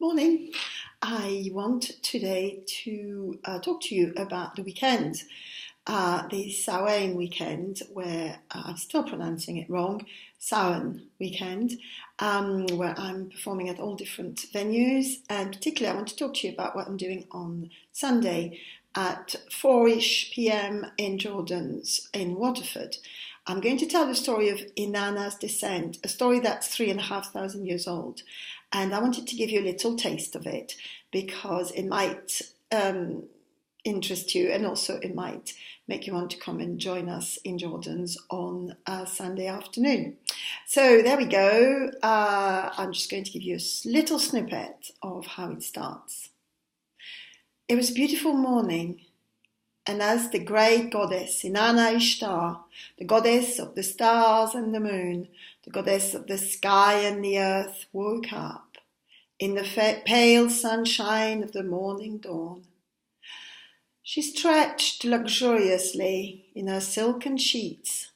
Morning. I want today to talk to you about the weekend, the Samhain weekend, where I'm still pronouncing it wrong, Samhain weekend, where I'm performing at all different venues. And particularly, I want to talk to you about what I'm doing on Sunday at 4-ish p.m. in Jordan's in Waterford. I'm going to tell the story of Inanna's descent, a story that's 3,500 years old. And I wanted to give you a little taste of it because it might interest you, and also it might make you want to come and join us in Jordan's on Sunday afternoon. So there we go. I'm just going to give you a little snippet of how it starts. It was a beautiful morning, and as the great goddess Inanna Ishtar, the goddess of the stars and the moon, the goddess of the sky and the earth, woke up in the pale sunshine of the morning dawn, she stretched luxuriously in her silken sheets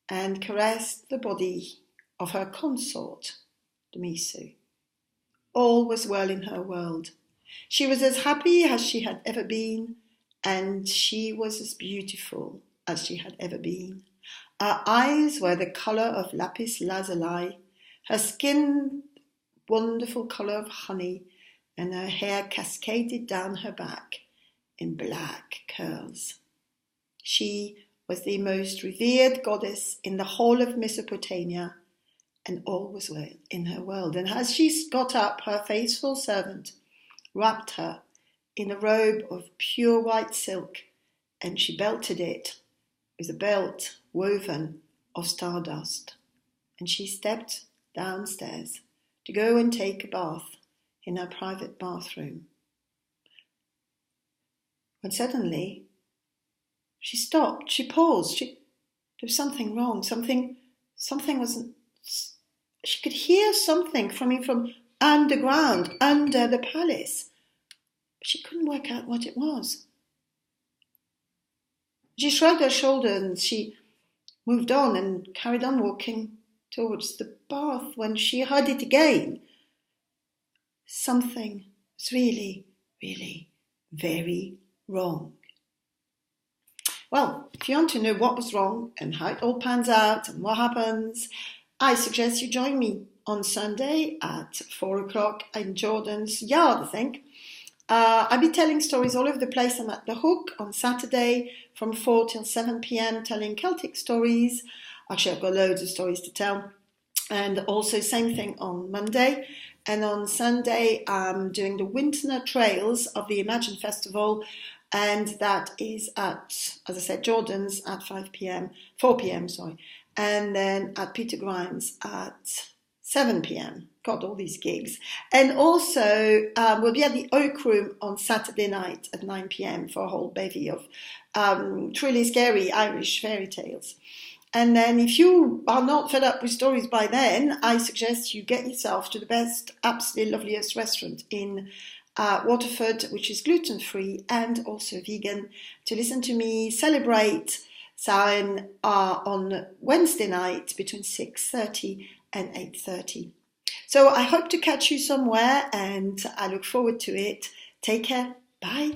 and caressed the body of her consort, Demisu. All was well in her world. She was as happy as she had ever been, and she was as beautiful as she had ever been. Her eyes were the colour of lapis lazuli, her skin wonderful colour of honey, and her hair cascaded down her back in black curls. She was the most revered goddess in the whole of Mesopotamia, and all was well in her world. And as she got up, her faithful servant wrapped her in a robe of pure white silk, and she belted it with a belt woven of stardust. And she stepped downstairs to go and take a bath in her private bathroom. When suddenly she stopped, she paused, there was something wrong, something wasn't, she could hear something coming from underground, under the palace. She couldn't work out what it was. She shrugged her shoulders and she moved on and carried on walking towards the bath when she heard it again. Something was really, really very wrong. Well, if you want to know what was wrong and how it all pans out and what happens, I suggest you join me on Sunday at 4 o'clock in Jordan's yard, I think. I'll be telling stories all over the place. I'm at The Hook on Saturday from 4 till 7 p.m. telling Celtic stories. Actually, I've got loads of stories to tell. And also same thing on Monday. And on Sunday, I'm doing the Winter Trails of the Imagine Festival. And that is at, as I said, Jordan's at 4 p.m. And then at Peter Grimes at 7 p.m. God, all these gigs. And also, we'll be at the Oak Room on Saturday night at 9 p.m. for a whole bevy of truly scary Irish fairy tales. And then if you are not fed up with stories by then, I suggest you get yourself to the best, absolutely loveliest restaurant in Waterford, which is gluten-free and also vegan, to listen to me celebrate Samhain on Wednesday night between 6:30 and 8:30. So I hope to catch you somewhere, and I look forward to it. Take care. Bye.